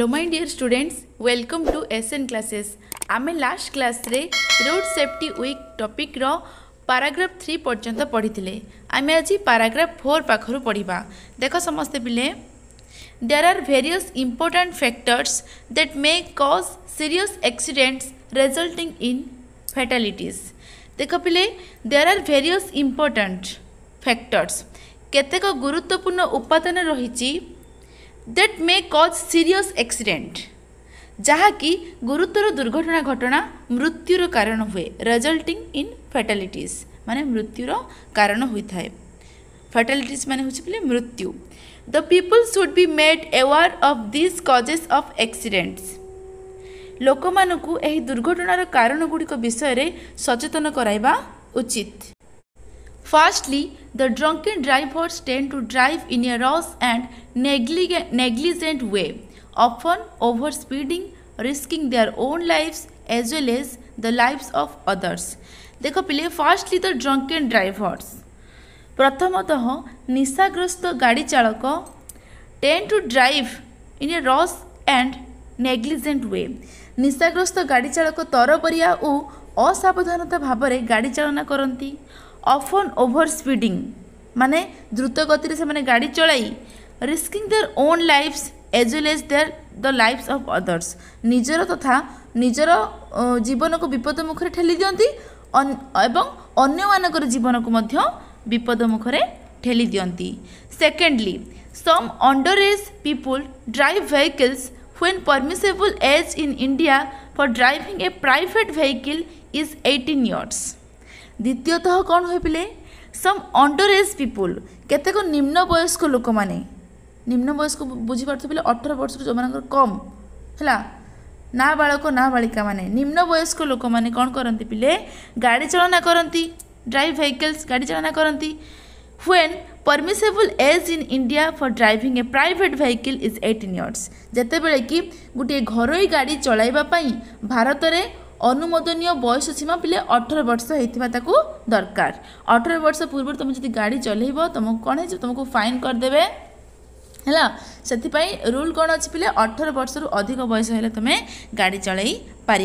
Hello my dear students, welcome to SN classes. आमे last class रे road safety week topic रो paragraph 3 पर्यंत पढ़ी। आमे आज पैराग्राफ 4 पाखरु पढ़िबा। देखो समस्ते पिले, there are various important factors that may cause serious accidents resulting in fatalities. देखो पिले, there are various important factors, केतेक गुरुत्वपूर्ण उपादान रही that may cause serious accident, जहाँकि गुरुतर दुर्घटना घटना मृत्युर कारण हुए, रिजल्टिंग इन फैटालिटीज माने मृत्युर कारण होता है। फैटालिटीज माने होछि मृत्यु। The people should be made aware of this causes of accidents. लोक मानकु एही दुर्घटनार कारण गुड़िक विषय रे सचेतन कराइबा उचित। Firstly, the drunken drivers tend to drive in a rash and negligent way, often overspeeding, risking their own lives as well as the lives of others. देखो पिले, firstly the drunken drivers, प्रथमतः निशाग्रस्त गाड़ी चालक tend to drive in a rash and negligent way। निशाग्रस्त गाड़ी चालक तरबरिया और असावधानता भाव में गाड़ी चालना करती। ऑफन ओवर स्पीडिंग माने द्रुत गति से माने गाड़ी चलाई, risking their own lifes as well as their the lifes of others, निजर तथा निजर जीवन को विपद मुखरे ठेली दियंती एवं अन्य मानकर जीवन को मध्य विपद मुखरे ठेली दियंती। Secondly, some under age people drive vehicles when permissible age in India for driving a private vehicle is 18 years। द्वितीयतः कौन हुए पिले, सम अंडर एज पीपुल, केतेक निम्न वयस्क लोक माने, निम्न वयस्क बुझीपार पिले 18 वर्ष जो मान कम है ना बालक ना बालिका माने, निम्न वयस्क लोक माने कौन करती पिले, गाड़ी चालना करती, ड्राइव व्हीकल्स गाड़ी चालना करती। When permissible age in India for driving a private vehicle is 18 years। जेते बेले कि गोटे घरोई गाड़ी चलाइबा पई भारत में अनुमोदनीय बयस सीमा पिले 18 वर्ष होता दरकार। 18 वर्ष पूर्व तुम जब गाड़ी चलेब तुमको कौन है, तुमको फाइन करदे है। से रूल कौन अच्छी पिले, 18 वर्ष रु अधिक बयस है तुम्हें गाड़ी चलाई पार।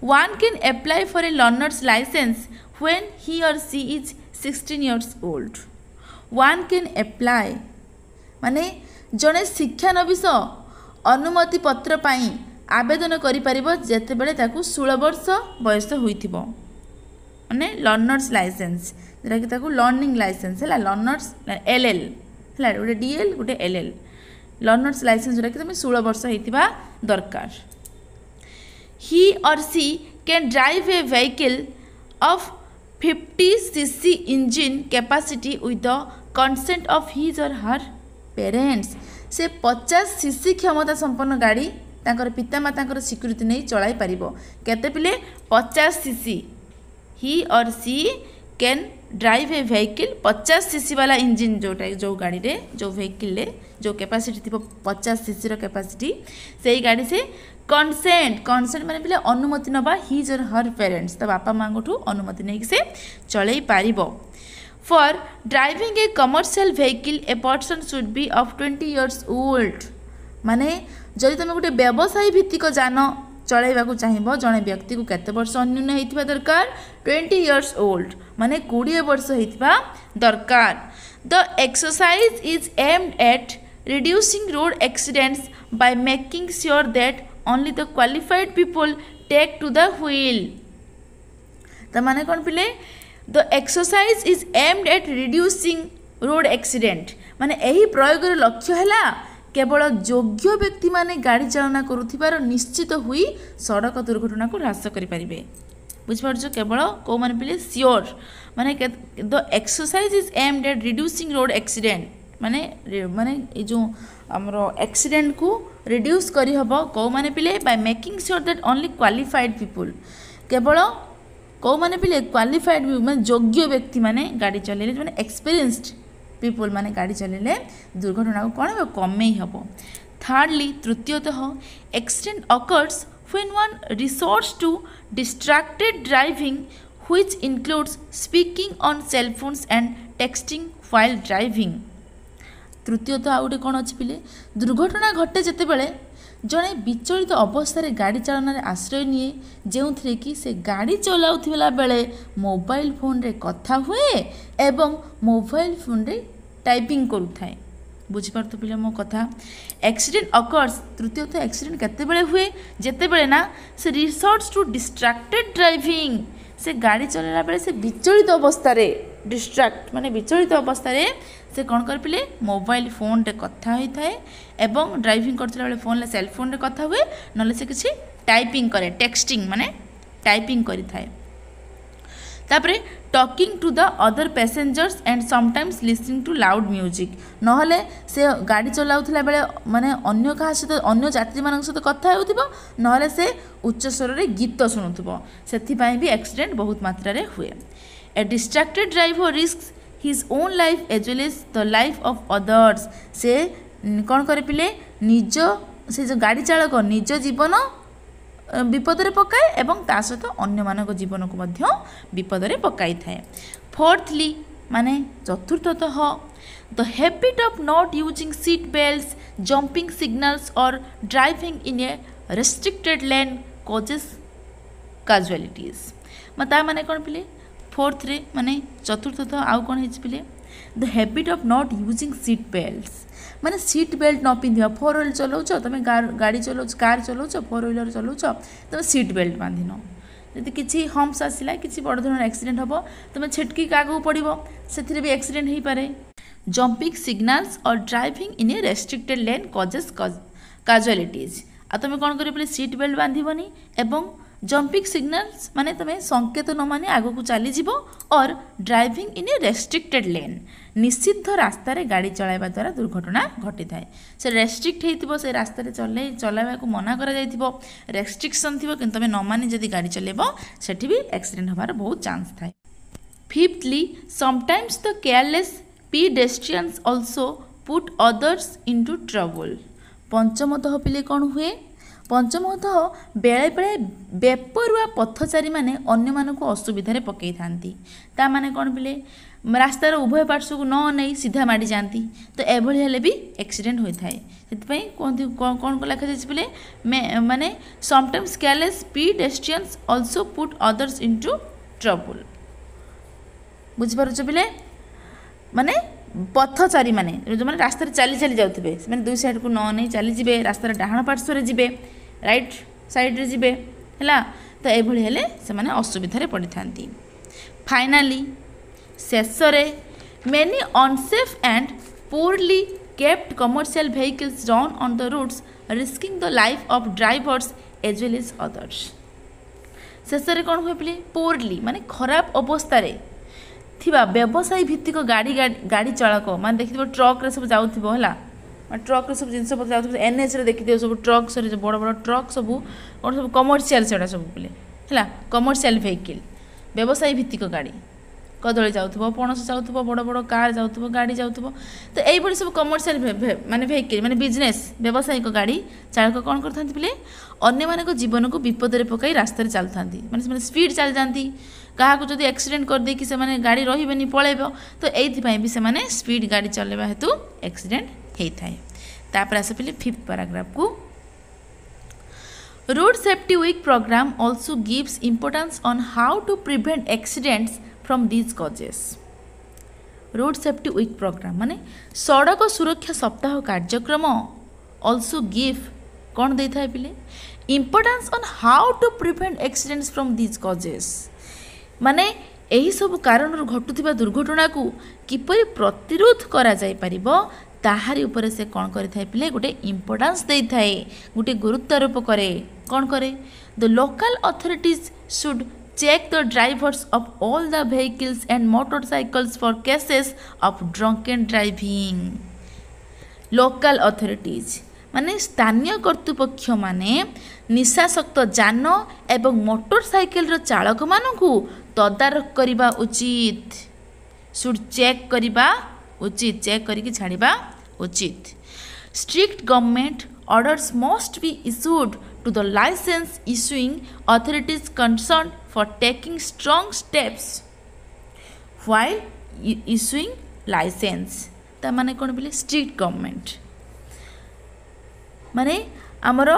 One can apply for a learner's license when he or she is 16 years old। One can apply माने जड़े शिक्षानविश अनुमति पत्र पाई आवेदन करिपारिबो जेतेबेले ताकू 16 वर्ष बयस होइथिबो, माने लर्नर्स लाइसेंस जेटा कि ताकू लर्निंग लाइसेंस है, लर्नर्स एलएल है, गोटे डीएल गोटे एलएल, लर्नर्स लाइसेंस जोटा कि तुम 16 वर्ष होइथिबा दरकार। He or she can drive a vehicle of 50cc engine capacity with the consent of his or her parents. से 50cc क्षमता संपन्न गाड़ी तांकर पितामाता स्वीकृति नहीं चलाई पारिबो। केते पिले 50cc। He or she can drive a vehicle 50cc वाला इंजिन जोटा जो गाड़ी रे जो व्हीकल रे जो कैपेसिटी थी 50cc रो कैपेसिटी, से गाड़ी से कंसेंट माने पिले अनुमति नबा हिज और हर पेरेंट्स, तो बापा माँ को अनुमति नहीं से चलाई पारिबो। For driving a commercial vehicle a person should be of 20 years old। माने जदि तुम गोटे व्यवसायी भित्तिक जान चलैबा चाहिए जड़े व्यक्ति को केते वर्ष अन्यून होइथिबा दरकार, 20 years old माने 20 वर्ष होइथिबा दरकार। The exercise is aimed at reducing road accidents by making sure that only the qualified people take to the wheel. तो माने कौन पिले, the exercise is aimed at reducing road accident माने एही प्रयोगर लक्ष्य है केवल योग्य व्यक्ति माने गाड़ी चालना करुथिबार निश्चित हुई सड़क दुर्घटना को ह्रास करें। बुझिपार, केवल कौ माने पिले श्योर माने the exercise is aimed at reducing road accident माने जो आमर एक्सीडेंट को रिड्यूस करी हबो कौ माने पिले bye making sure that only qualified people, केवल कौ माने पिले क्वालिफाइड माने योग्य व्यक्ति माने गाड़ी चलेले माने एक्सपीरियंस्ड पीपल माने गाड़ी चलेले दुर्घटना को कौन हम कमे हम। थर्डली, तृतीयतः accident occurs when one resorts to distracted driving which includes speaking on cell phones and texting while driving. तृतीयतः आउ गोटे कौन अच्छी पिले, दुर्घटना घटे जिते जड़े विचलित अवस्था गाड़ी चालन आश्रय निए जो थे कि से गाड़ी चलाउथिला बेले मोबाइल फोन रे कथा हुए एवं मोबाइल फोन रे टाइपिंग करुथाए। बुझिपार पिला मो कथा। एक्सीडेंट अकर्स तृतीयतः एक्सीडेंट केतेबेले हुए जेतेबेले ना से रिसोर्ट्स टू डिस्ट्रैक्टेड ड्राइविंग से गाड़ी चलाइला बेले से विचलित अवस्था रे डिस्ट्रैक्ट माने विचलित अवस्था रे से कौन कर पिले मोबाइल फोन रे कथा होता है एवं ड्राइविंग करथिला बेले फोन ले सेल फोन रे कथा हुए नले से किसी टाइपिंग करे टेक्सटिंग माने टाइपिंग करि थाए। तापरे talking to the other passengers and sometimes listening to loud music नहले से गाड़ी चलाउथिला बेले माने अन्य कहा सहित अन्य यात्री मान सहित कथा हेउथिबो नहले से उच्च स्वर रे गीत शुणुथिबो सेथि पई भी एक्सीडेंट बहुत मात्रा रे हुए। A distracted driver risks his own life as well as the life of others से कौन करे पिले निज से जो गाड़ी चालक निज जीवन विपद रे पकाए एवं ता सहित अन्य मानक जीवन को मध्य विपद रे पकाई थाए। फोर्थली माने चतुर्थतः the habit of not using seat belts jumping signals or driving in a restricted lane causes casualties मता माने कौन पिले फोर्थ रे माने चतुर्थतः आउ कौन है पिले the habit of not using seat belts माने सीट बेल्ट न पिंधा फोर व्हीलर चलाउछ तुम गाड़ी चलाउछ कार चलाउछ फोर व्हीलर चलाउछ तुम सीट बेल्ट बांधिन यदि किसी हम्प्स आसला किसी बड़ धरण एक्सीडेंट हम तुम छिटकी आगू पड़ो से भी एक्सीडेंट हो पारे। Jumping signals or driving in a restricted lane causes casualties आ तुम कौन कर सीट बेल्ट बांधबनी एवं जंपिंग सिग्नल्स माने तुम्हें संकेत न माने आगू को चली जीवो और ड्राइविंग इन ए रेस्ट्रिक्टेड लेन निषिद्ध रास्ता रे गाड़ी चलाइबा द्वारा दुर्घटना घटी थाए। से रेस्ट्रिक्ट हेतिबो से रास्ता रे चलाइबा को मना करा जाइथिबो रेस्ट्रिक्शन थिबो किंतु तमे न माने जदी गाड़ी चलेबो सेठी भी एक्सीडेंट होबार बहुत चांस थाए। Fifthly sometimes the careless pedestrians also put others into trouble। पंचमतः पिले कौन हुए पंचमतः बेले बेले बेपरुआ पथचारी माने अन्य मानक असुविधारे पकई थांती ता माने कौन पिले रास्तार उभय पार्श्व को न नहीं सीधा माड़ी जाती तो एभली हेले भी एक्सीडेंट होता है। से कौन कौन लिखा जाए पिले माने sometimes careless pedestrians also put others into trouble। बुझिपारुछ पिले माने पथचारी माने जो माने रास्ता चली चली जाउथिबे माने दुई साइड को न नहीं चली जिबे रास्तार डाहाण पार्श्व रे जिबे राइट साइड रे जिबे हैला तो एभली हेले से माने असुविधा रे पड़ी थांती। फाइनली शेषरे many unsafe and poorly kept commercial vehicles run on the routes risking the life of drivers as well as others. शेषरे कौन हुए पिले पोरली माने खराब अवस्था रे थिबा व्यवसाय भित्तिक गाड़ी चालक माने देखिथिबो ट्रक रे सब जाउथिबो हला ट्रक रे सब जिनस पत्र जाउथिबो एनएच रे देखिथिबो सब ट्रक सरे जो बड़ बड़ ट्रक सब कोन सब कमर्शियल सेडा सब पिले हला कमर्शियल व्हीकल व्यवसाय भित्तिक गाड़ी कदली जाउथिबो पणस जाउथिबो बड़ बड़ कार जाउथिबो गाड़ी जाउथिबो तो एई बडी सब कमर्शियल माने व्हीकल माने बिजनेस व्यवसायिक गाड़ी चालक कोन करथांती पिले अन्य मानक जीवन को विपद रे पकाई रास्ता रे चलथांती माने स्पीड चल जांती क्या जब एक्सीडेंट कर दे कि से माने गाड़ी रही पलैब तो ये भी से स्पीड गाड़ी चलवा हेतु एक्सीडेंट होता है। तापर आस पे फिफ्थ पैराग्राफ को road safety week program also gives importance on how to prevent accidents from these causes. Road safety week program माने सड़क सुरक्षा सप्ताह कार्यक्रम ऑल्सो गिव कौन दे था पिले importance on how to prevent accidents from these causes माने यही सब कारण घटुवा दुर्घटना को किपरि प्रतिरोध करा जाय परिबो ताहारी ऊपर से कौन करे पिले गोटे इम्पोर्टेंस दे थाए गोटे गुरुत्वारोप करे कौन करे the local authorities should check the drivers of all the vehicles and motorcycles for cases of drunken driving. Local authorities माने स्थानीय कर्तृपक्ष माने निशासक्त जान एवं मोटरसाइकेल चालक मानू तदारख करवा उचित शुड चेक करवा उचित चेक करके छाड़वा उचित। Strict government orders must be issued to the licence issuing authorities concern for taking strong steps while issuing licence ता माने कौन बोले स्ट्रिक्ट गवर्नमेंट माने आमर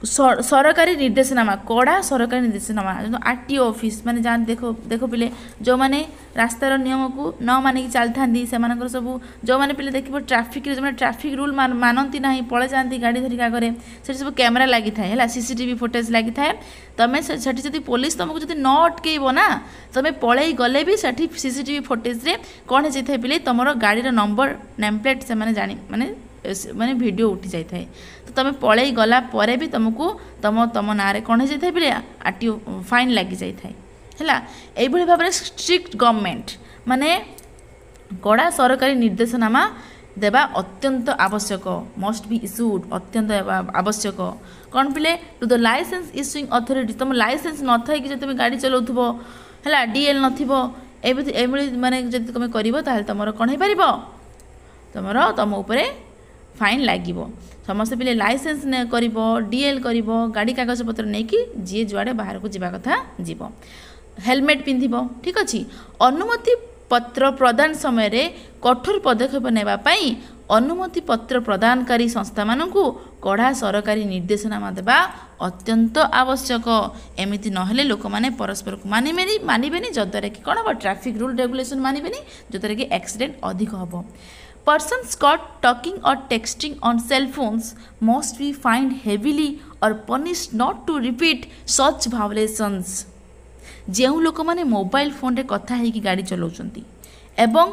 सरकारी निर्देशनामा कड़ा सरकारी निर्देशनामा आरटीओ ऑफिस माने जान देखो देखो पिले जो माने रास्तार नियम को न मानिक चलती से सब जो मैंने पिले देख ट्राफिक जो ट्राफिक रूल मानती ना पड़े जाती गाड़ी धरिक आगे से सब कैमेरा लगी था सीसीटीवी फुटेज लगी था तुम से पुलिस तुमको जो न अटकेब ना तुम पलि गले भी से सीसीटीवी फुटेज कौन हो पिले तुम गाड़ी नंबर नेम प्लेट से जानी माने वीडियो उठी जाए तो तुम पलि गला पर भी तुमको तुम ना कौन हो जाए पिले आरटीओ फाइन लगी जाए है यही भाव में स्ट्रिक्ट गवर्नमेंट माने कड़ा सरकारी निर्देशनामा देवा अत्यंत आवश्यक मस्ट बी इश्यूड अत्यंत आवश्यक कौन पिले to the licence issuing authority तुम लाइसेंस न था कि तुम गाड़ी चलाउथबो है डीएल नथिबो एभली माने जदि तुम करिवो ताहले तुमर कौन हो पारिबो तुम उपरे फाइन लगिबो समस्त पिले लाइसेंस करिबो डीएल करिबो गाड़ी कागज पत्र नहीं कि जी जुआड़े बाहर को जीवा कथा जीव हेलमेट पिंधिबो ठीक अच्छी अनुमति पत्र प्रदान समय रे कठोर पदक्षेप नेबा पई अनुमति पत्र प्रदानकारी संस्था मानकु कड़ा सरकारी निर्देशनामा देबा अत्यंत आवश्यक एमिति नहले लोक माने परस्पर को मानिबेनी जद्वारा कि कौन हम ट्रैफिक रूल रेगुलेशन मानिबेनी जद्वारा कि एक्सीडेंट अधिक हम Persons caught talking or texting on cell phones must be fined heavily or punished not to repeat such violations. ଯେଉଁ ଲୋକମାନେ ମୋବାଇଲ ଫୋନରେ କଥା ହେଇକି ଗାଡ଼ି ଚଲାଉଛନ୍ତି ଏବଂ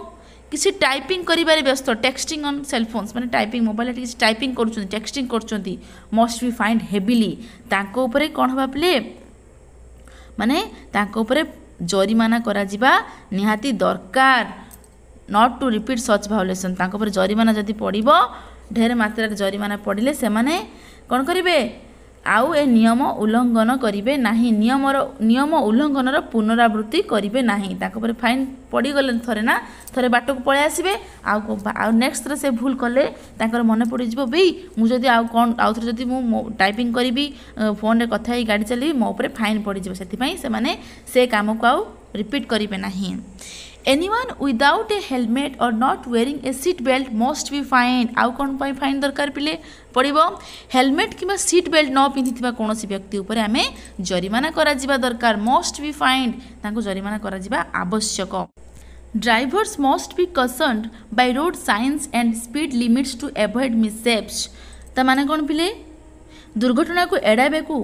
କିଛି ଟାଇପିଂ କରିବାରେ ବ୍ୟସ୍ତ ଟେକ୍ସଟିଂ ଅନ୍ ସେଲ୍ ଫୋନ୍ସ ମାନେ ଟାଇପିଂ ମୋବାଇଲରେ କିଛି ଟାଇପିଂ କରୁଛନ୍ତି ଟେକ୍ସଟିଂ କରୁଛନ୍ତି ମଷ୍ଟ ବି ଫାଇଣ୍ଡ ହେଭିଲି ତାଙ୍କ ଉପରେ କ'ଣ ହେବା ପିଲେ ମାନେ ତାଙ୍କ ଉପରେ ଜରିମାନା କରାଯିବା ନିହାତି ଦରକାର not to repeat such violation तांको पर जरिमाना जदि पड़िबो ढेर मात्रा जरिमाना पड़िले से माने कोन करिवे आउ ए नियम उल्लंघन करिवे नाही नियम उल्लंघनर पुनरावृत्ति करिवे नाही तांको पर फाइन पड़ी गले थरे ना थरे बाट को पळे आसीबे आउ नेक्स्ट थरे से भूल कले तांकर मन पड़ी जिवो बे मु जदि आउ कोन आउ थरे जदि मु टाइपिंग करिवि फोन रे कथा ही गाड़ी चली मो ऊपर फाइन पड़ी जिवो सेति पई से माने से काम को आउ रिपीट करिवे नाही Anyone without a helmet or not wearing a seat belt must be fined. आउ कौन पाई फाइन दरकार पिले पड़िबो हेलमेट किबा सीट बेल्ट न पिंधिथिबा कोनोसी व्यक्ति ऊपर आमे जरिमाना करा जिबा दरकार मस्ट बी फाइंड तांको जरिमाना करा जिबा आवश्यक Drivers must be cautioned by road signs and speed limits to avoid mishaps. ता माने कोन पिले दुर्घटना को एडाबे को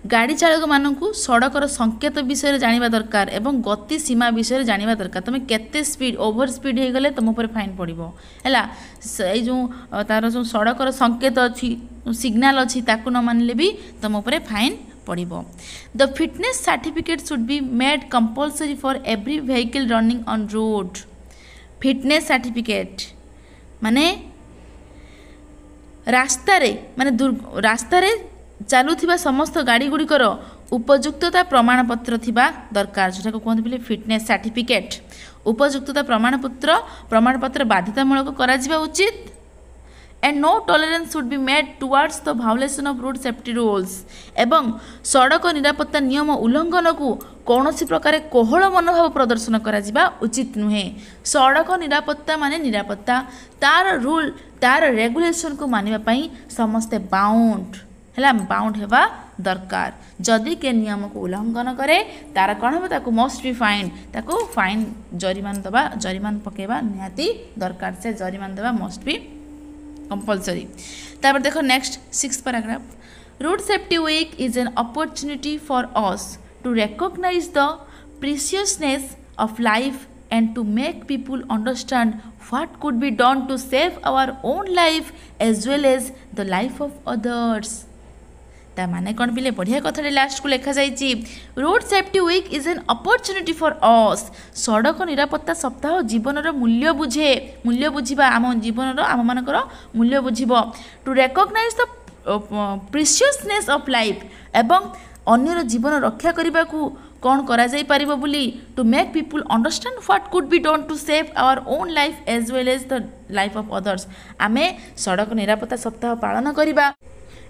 गाड़ी चालक मानू सड़कर संकेत विषय जानवा दरकार एवं गति सीमा विषय जानवा दरकार तुम केते स्पीड ओवर स्पीड हो गले तुम पर फाइन पड़ो है जो तार जो सड़कर संकेत अच्छी सिग्नाल अच्छी ताकू न मानले भी तुम पर फाइन पड़ो the fitness certificate should be made compulsory for every vehicle running on road fitness certificate माने रास्तार चलुवा समस्त गाड़ी गुड़िकर उपयुक्तता प्रमाणपत्र थिबा दरकार जोटा को कहते बोले फिटनेस सर्टिफिकेट उपयुक्तता प्रमाणपत्र बाध्यतामूलक करा जिबा उचित and no tolerance should be made towards the violation of road safety rules एवं सड़क निरापत्ता नियम उल्लंघन को कौनसी प्रकार कोहल मनोभाव प्रदर्शन करा जिबा उचित नुहे सड़क निरापत्ता माने निरापत्ता तार रूल तार रेगुलेशन को मानिबा पई समस्ते बाउंड हेबा दरकार जदि के नियम को उल्लंघन करे तार कौन हम ताको मस्ट बी फाइन ताको फाइन जरिमान पकेबा निहाती दरकार से जरिमान देबा मस्ट बी कंपलसरी तापर देखो next 6 paragraph road safety week is an opportunity for us to recognize the preciousness of life and to make people understand what could be done to save our own life as well as the life of others. ता माने कौन पिले बढ़िया कथा last को लिखा जाइए road safety week is an opportunity for us सड़क निरापत्ता सप्ताह जीवन मूल्य बुझा आम जीवन आम मानकर मूल्य बुझब to recognize the preciousness of life एवं अन्यर जीवन रक्षा करने को कौन करा जाई परिबो बोली to make people understand what could be done to save our own life as well as the life of others आमे सड़क निरापत्ता सप्ताह पालन करिबा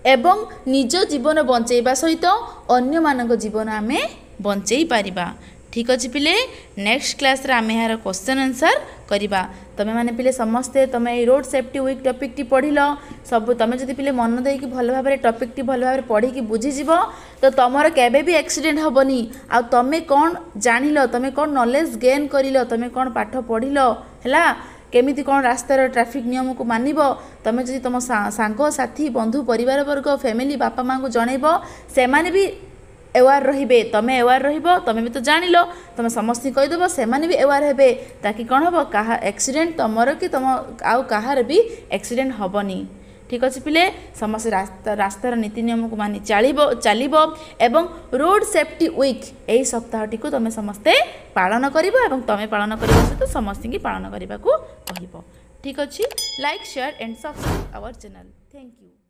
एवं निज जीवन बंचेबा सहित अन्य मानक जीवन आमे बंचेई पारिबा ठीक अच्छे पिले नेक्स्ट क्लास रे आमे यार क्वेश्चन आंसर करवा तमें मैंने पिले समस्ते तुम रोड सेफ्टी वीक टॉपिक टी पढ़िल सब तुम जब पिले मन देकी भल भाव टॉपिक टी भल भाव पढ़ी बुझीज तो तुमर केबे भी एक्सीडेंट हेनी आ तुम कौन जानिल तुम कौन नॉलेज गेन कर तुम कौन पाठ पढ़िल है केमिति कौन रास्तार ट्रैफिक नियम को मानब तुम जब तुम सांग साथी बंधु परिवार वर्ग फैमिली बापा माँ को जनइब से भी एवार रहिबे तमें एवार रहिबो तमें भी तो जानिल तुम समस्त कहीदेव से भी एवार हेबे ताकि कौन हम क्या एक्सीडेंट तुमर कि तुम आउ कहार भी एक्सीडेंट हेनी ठीक अच्छे पिले समस्त रास्तार नीति नियम को मानि चलो एवं रोड सेफ्टी वीक यही सप्ताहटी को तुम समस्ते पालन कर तुम पालन करने सहित समस्त की पालन करने को कह ठीक अच्छे like share and subscribe our channel thank you.